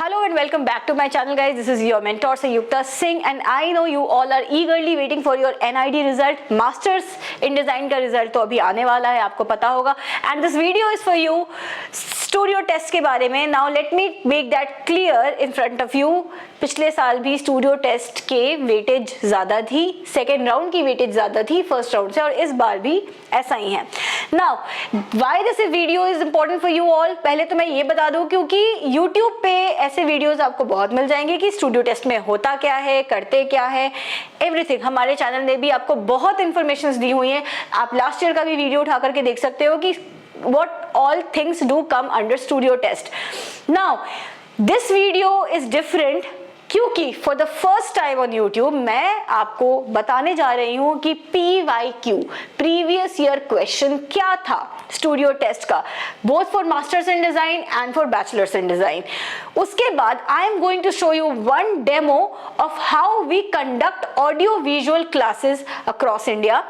Hello and welcome back to my channel, guys. This is your mentor Sayukta Singh and I know you all are eagerly waiting for your NID result. Masters in Design का result तो अभी आने वाला है, आपको पता होगा. And this video is for you studio test के बारे में. Now let me make that clear in front of you. पिछले साल भी स्टूडियो टेस्ट के वेटेज ज़्यादा थी, सेकेंड राउंड की वेटेज ज़्यादा थी फर्स्ट राउंड से, और इस बार भी ऐसा ही है. Now why this video is important for you all? पहले तो मैं ये बता दूं क्योंकि YouTube पे ऐसे वीडियोस आपको बहुत मिल जाएंगे कि स्टूडियो टेस्ट में होता क्या है, करते क्या है, एवरीथिंग. हमारे चैनल ने भी आपको बहुत इंफॉर्मेशन दी हुई है. आप लास्ट ईयर का भी वीडियो उठा करके देख सकते हो कि what all things do come under studio test. Now this video is different क्योंकि for the first time on YouTube मैं आपको बताने जा रही हूं कि PYQ प्रीवियस ईयर क्वेश्चन क्या था स्टूडियो टेस्ट का, both for masters in design and for bachelors in design. उसके बाद I am going to show you one demo of how we conduct audio visual classes across India.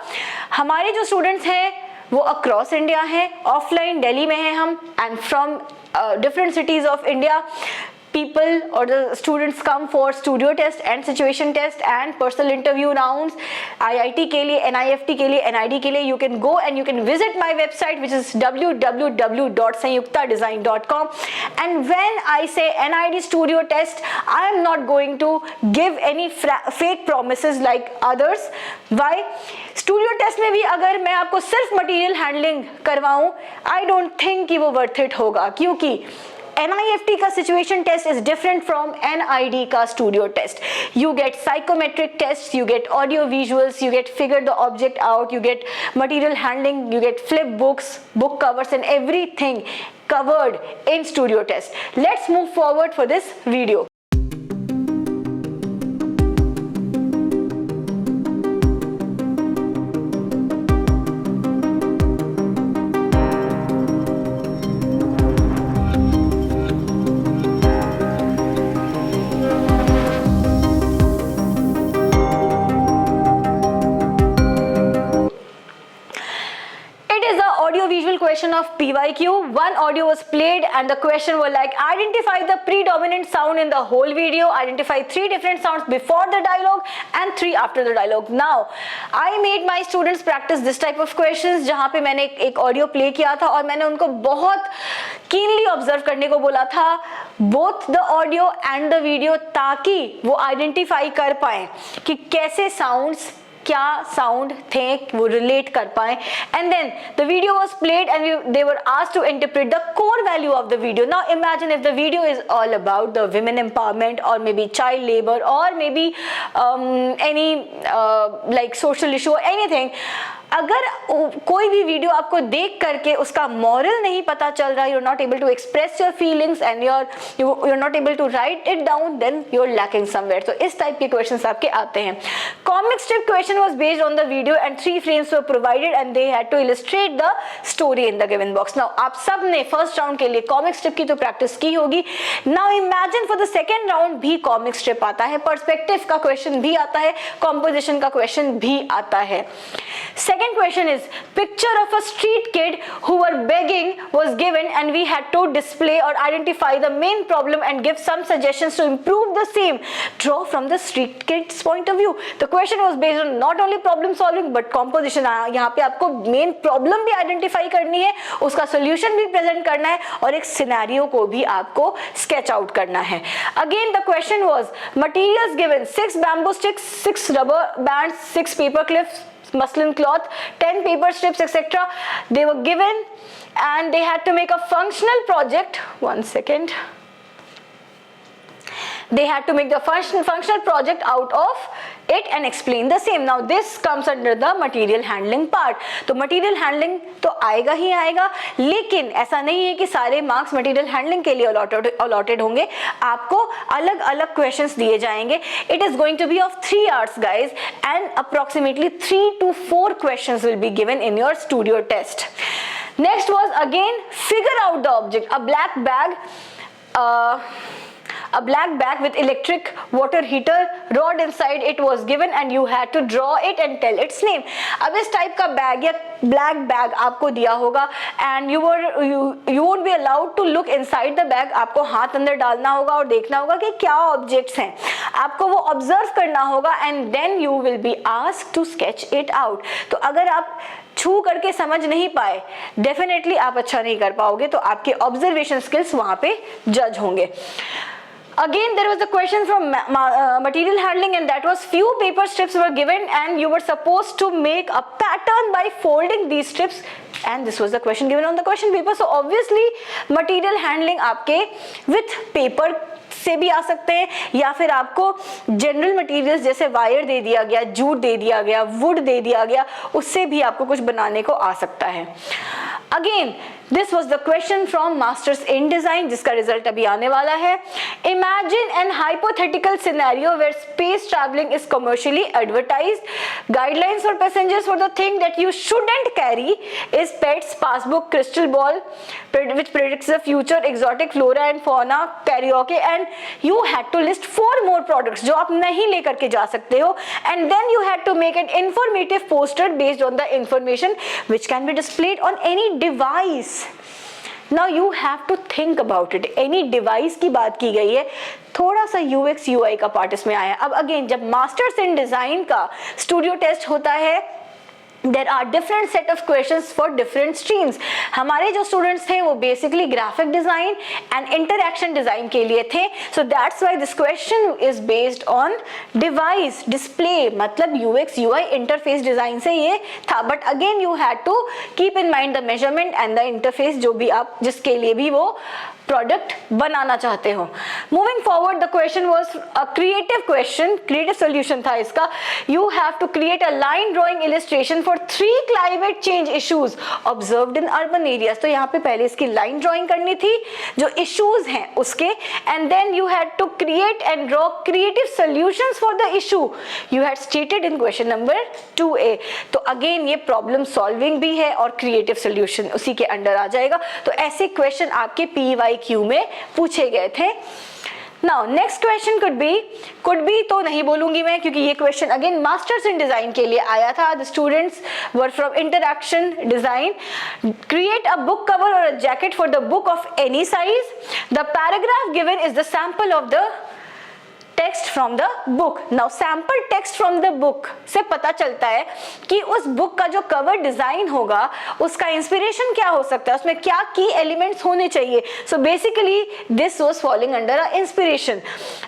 हमारे जो students हैं वो across India है, offline Delhi में है हम, and from different cities of India. People or the students come for studio test and situation test and personal interview rounds. IIT के लिए, NIFT के लिए, NID के लिए you can go and you can visit my website which is www.sanyuktadesign.com. And when I say NID studio test, I am not going to give any fake promises like others. Why? Studio test में भी अगर मैं आपको सिर्फ material handling करवाऊँ, I don't think कि वो worth it होगा, क्योंकि NIFT का situation test is different from NID का studio test. You get psychometric tests, you get audio visuals, you get figure the object out, you get material handling, you get flip books, book covers and everything covered in studio test. Let's move forward for this video. Question of PYQ. One audio was played and the question was like, identify the predominant sound in the whole video, identify 3 different sounds before the dialogue and 3 after the dialogue. Now I made my students practice this type of questions जहाँ पे मैंने एक audio play किया था और मैंने उनको बहुत कीनली ऑब्जर्व करने को बोला था both the audio and the video, ताकि वो आइडेंटिफाई कर पाए कि कैसे साउंड्स, क्या साउंड थे, वो रिलेट कर पाए. And then the video was played and they were asked to interpret the core value of the video. Now imagine if the video is all about the women empowerment और may be child labour और may be any like social issue और anything. अगर कोई भी video आपको देख करके उसका मॉरल नहीं पता चल रहा, you're not able to express your feelings and you're not able to write it down, then you're lacking somewhere. तो इस टाइप के क्वेश्चंस आपके आते हैं. Comic strip question was based on the video and 3 frames were provided and they had to illustrate the story in the given box. Now आप सब ने first round के लिए कॉमिक स्ट्रिप की तो प्रैक्टिस की होगी. Now imagine for the second round भी कॉमिक स्ट्रिप आता है, पर्सपेक्टिव का क्वेश्चन भी आता है, कॉम्पोजिशन का क्वेश्चन भी आता है. Second question is, picture of a street kid who were begging was given and we had to display or identify the main problem and give some suggestions to improve the same. Draw from the street kid's point of view. The question was based on not only problem solving but composition. यहाँ पे आपको main problem भी identify करनी है, उसका solution भी present करना है और एक scenario को भी आपको sketch out करना है. Again the question was, materials given 6 bamboo sticks, 6 rubber bands, 6 paper clips, muslin cloth, 10 paper strips, etc. They were given and they had to make a functional project. One second. They had to make the functional project out of it and explain the same. Now this comes under the material handling part. तो material handling तो आएगा ही आएगा, लेकिन ऐसा नहीं है कि सारे मार्क्स material handling के लिए allotted होंगे. आपको अलग अलग questions दिए जाएंगे. It is going to be of 3 hours guys and approximately 3 to 4 questions will be given in your studio test. Next was again figure out the object. A black bag, a black bag with electric water heater rod inside it was given and you had to draw it and tell its name. अब इस type का bag या black bag आपको दिया होगा and you won't be allowed to look inside the bag. आपको हाथ अंदर डालना होगा और देखना होगा कि क्या ऑब्जेक्ट्स हैं, आपको वो ऑब्जर्व करना होगा and then you will be asked to sketch it out. तो अगर आप छू करके समझ नहीं पाए, डेफिनेटली आप अच्छा नहीं कर पाओगे, तो आपके ऑब्जर्वेशन स्किल्स वहां पे जज होंगे. Again, there was a question from material handling and that was few paper strips were given and you were supposed to make a pattern by folding these strips and this was the question given on the question paper. So obviously material handling आपके with paper से भी आ सकते हैं या फिर आपको general materials जैसे wire दे दिया गया, जूट दे दिया गया, वुड दे दिया गया, उससे भी आपको कुछ बनाने को आ सकता है. Again this was the question from masters in design जिसका रिजल्ट अभी आने वाला है. Imagine an hypothetical scenario where space travelling is commercially advertised. Guidelines for passengers for the thing that you shouldn't carry is pets, passbook, crystal ball which predicts the future, exotic flora and fauna, karaoke, and you had to list 4 more products जो आप नहीं लेकर के जा सकते हो and then you had to make an informative poster based on the information which can be displayed on any device. Now you have to think about it. Any device की बात की गई है, थोड़ा सा UX UI का part इसमें आया. अब अगेन जब मास्टर्स इन डिजाइन का स्टूडियो टेस्ट होता है, there are different set of questions for different streams. हमारे जो स्टूडेंट्स थे वो basically graphic design and interaction design के लिए थे, so that's why this question is based on device display, मतलब UX UI इंटरफेस डिजाइन से ये था. But again you had to keep in mind the measurement and the interface जो भी आप जिसके लिए भी वो प्रोडक्ट बनाना चाहते हो. Moving forward the question was a creative question, creative solution था इसका. You have to create a line drawing illustration for 3 climate change issues observed in urban areas. तो यहाँ पे पहले इसकी लाइन ड्राइंग करनी थी जो इश्यूज हैं उसके, and then you had to create and draw creative solutions for the issue you had stated in question number 2A. तो अगेन ये प्रॉब्लम सॉल्विंग भी है और क्रिएटिव सॉल्यूशन उसी के अंडर आ जाएगा. तो ऐसे क्वेश्चन आपके PYQ में पूछे गए थे. Now next question could be तो नहीं बोलूंगी मैं क्योंकि ये question again masters in design के लिए आया था. The students were from interaction design. Create a book cover और a jacket for the book of any size. The paragraph given is the sample of the text from the book. Now sample text from the book से पता चलता है कि उस book का जो cover design होगा उसका इंस्पिरेशन क्या हो सकता है, उसमें क्या की एलिमेंट्स होने चाहिए. So basically this was following under a inspiration.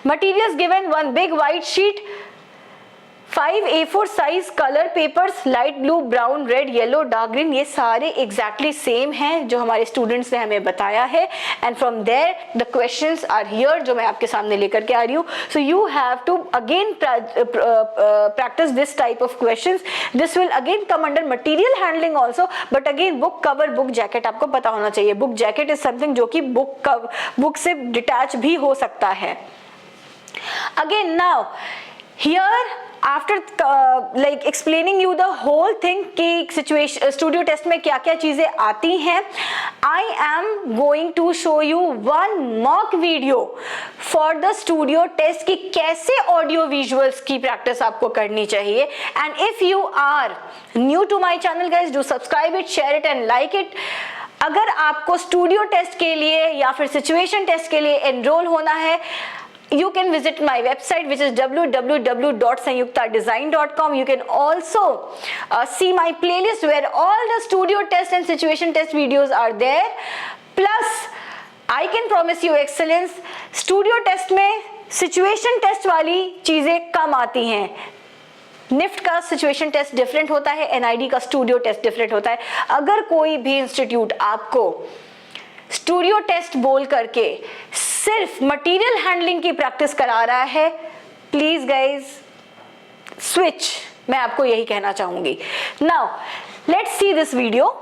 Materials given 1 big white sheet, 5 A4 size colour papers, light blue, brown, red, yellow, dark green. ये सारे एग्जैक्टली सेम हैं जो हमारे स्टूडेंट्स ने हमें बताया है. And from there the questions are here जो मैं आपके सामने लेकर के आ रही हूँ. So you have to again practice this type of questions. This will again come under material handling also. But again book cover, book jacket आपको पता होना चाहिए. बुक जैकेट इज समथिंग जो कि बुक से डिटैच भी हो सकता है. Again now here after like explaining you the whole thing कि situation स्टूडियो टेस्ट में क्या क्या चीजें आती हैं, I am going to show you one mock video for the studio test कि कैसे ऑडियो विजुअल्स की प्रैक्टिस आपको करनी चाहिए. And if you are new to my channel guys, do subscribe it, share it and like it. अगर आपको studio test के लिए या फिर सिचुएशन टेस्ट के लिए एनरोल होना है, you can visit my website which is www.sanyuktadesign.com. You can also see my playlist where all the studio test and situation test videos are there. Plus I can promise you excellence. studio test में situation test वाली चीजें कम आती हैं. NIFT का situation taste different होता है, NID का studio taste different होता है. अगर कोई भी इंस्टीट्यूट आपको स्टूडियो टेस्ट बोल करके सिर्फ मटेरियल हैंडलिंग की प्रैक्टिस करा रहा है, प्लीज गाइज स्विच. मैं आपको यही कहना चाहूंगी. Now let's see this video.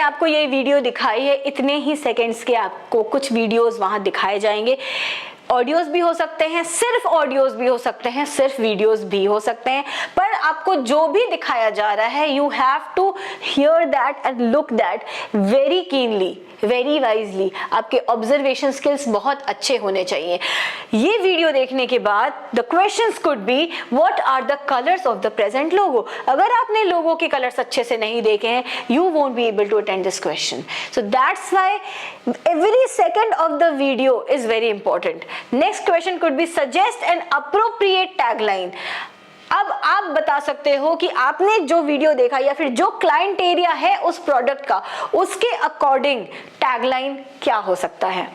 आपको ये वीडियो दिखाई है, इतने ही सेकेंड्स के आपको कुछ वीडियोस वहाँ दिखाए जाएंगे। ऑडियोज भी हो सकते हैं, सिर्फ ऑडियोज भी हो सकते हैं, सिर्फ वीडियोज भी हो सकते हैं, पर आपको जो भी दिखाया जा रहा है you have to hear that and look that very keenly, very wisely. आपके ऑब्जर्वेशन स्किल्स बहुत अच्छे होने चाहिए। ये वीडियो देखने के बाद the questions could be what are the colours of the present logo. अगर आपने लोगो के कलर्स अच्छे से नहीं देखे हैं, you won't be able to attend this question. So that's why every second of the video is very important. Next question could be suggest an appropriate tagline. अब आप बता सकते हो कि आपने जो वीडियो देखा या फिर जो क्लाइंट एरिया है उस प्रोडक्ट का, उसके अकॉर्डिंग टैगलाइन क्या हो सकता है।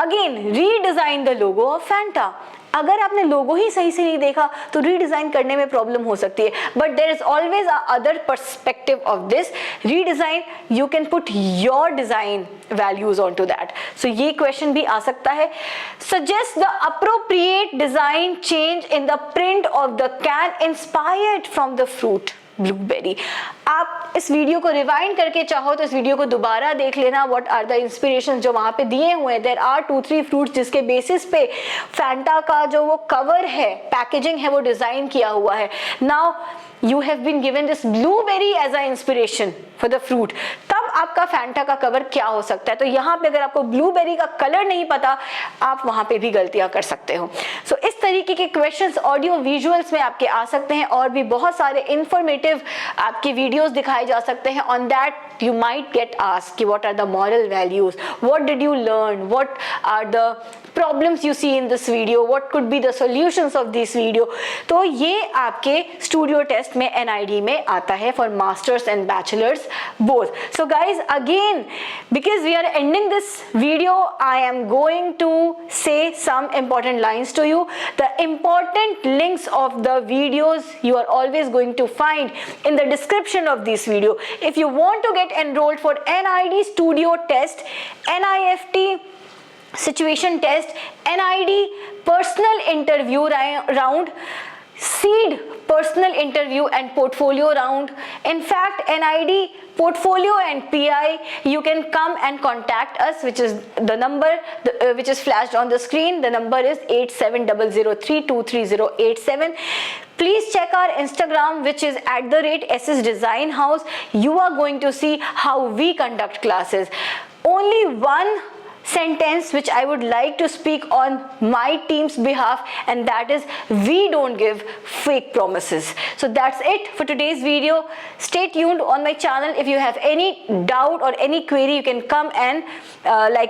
Again, redesign the logo of Fanta. अगर आपने लोगो ही सही से नहीं देखा तो रीडिजाइन करने में प्रॉब्लम हो सकती है, but there is always a other perspective of this redesign. You can put your design values on to that. So ये क्वेश्चन भी आ सकता है। Suggest the appropriate design change in the print of the can inspired from the fruit blueberry. आप इस video को rewind करके चाहो तो इस वीडियो को दोबारा देख लेना। व्हाट आर द इंस्पिरेशन जो वहां पे दिए हुए हैं। देयर आर 2-3 फ्रूट्स जिसके बेसिस पे फैंटा का जो वो कवर है, पैकेजिंग है, वो डिजाइन किया हुआ है। Now you have been given this blueberry as a inspiration for the fruit, तब आपका फैंटा का कवर क्या हो सकता है। तो यहाँ पे अगर आपको ब्लूबेरी का कलर नहीं पता, आप वहां पे भी गलतियां कर सकते हो। सो इस तरीके के क्वेश्चंस ऑडियो विजुअल्स में आपके आ सकते हैं, और भी बहुत सारे इंफॉर्मेटिव आपके वीडियोस दिखाए जा सकते हैं। On that you might get asked कि what are the moral values, what did you learn, what are the problems you see in this video, what could be the solutions of this video. तो ये आपके studio test में NID में आता है for masters and bachelors both. So guys, again because we are ending this video, I am going to say some important lines to you. The important links of the videos you are always going to find in the description of this video. If you want to get enrolled for NID studio test, NIFT situation test, NID personal interview round, seed personal interview and portfolio round, in fact NID portfolio and PI, you can come and contact us, which is the number which is flashed on the screen. The number is 8700323087. Please check our Instagram, which is @SS Design House. You are going to see how we conduct classes. Only one sentence which I would like to speak on my team's behalf, and that is we don't give fake promises. So that's it for today's video. Stay tuned on my channel. If you have any doubt or any query, you can come and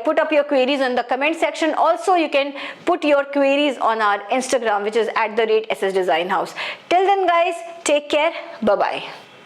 put up your queries in the comment section. Also, you can put your queries on our Instagram, which is @SS Design House. Till then guys, take care. Bye bye.